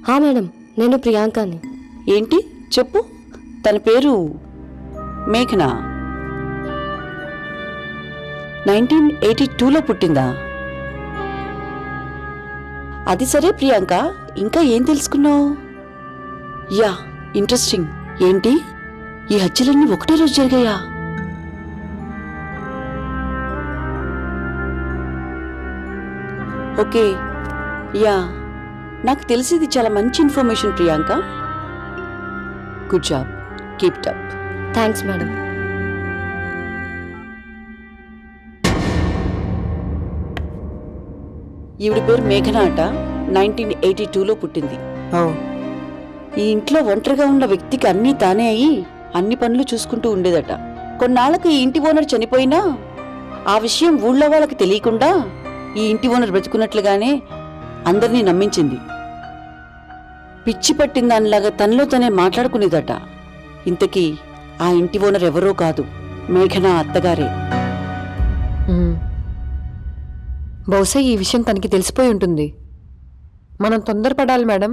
Madam, నేను ప్రియాంకని. ఏంటి చెప్పు. తన పేరు మేఘనా. 1982లో పుట్టిందా? అది సరే ప్రియాంక, ఇంకా ఏం తెలుసుకున్నావు? Yeah, interesting. ఏంటి ఈ హత్యలన్నీ ఒకటే రోజు జరిగాయా? ఓకే, యా, నాకు తెలిసింది చాలా మంచి information Priyanka. Good job, keep it up. Thanks madam. ఈవిడ పేరు మేఘనా అట. 1982లో పుట్టింది. ఈ ఇంట్లో ఒంటరిగా ఉన్న వ్యక్తికి అన్నీ తానే అయి అన్ని పనులు చూసుకుంటూ ఉండేదట. కొన్నాళ్లకు ఈ ఇంటి ఓనర్ చనిపోయినా ఆ విషయం ఊళ్ళో వాళ్ళకి తెలియకుండా ఈ ఇంటి ఓనర్ బ్రతుకున్నట్లుగానే అందరినీ నమ్మించింది. పిచ్చి పట్టిన దానిలాగా తనలో తనే మాట్లాడుకునేదట. ఇంతకీ ఆ ఇంటి ఓనర్ ఎవరో కాదు, మేఘనా అత్తగారే. బహుశా ఈ విషయం తనకి తెలిసిపోయి ఉంటుంది. మనం తొందరపడాలి మేడం.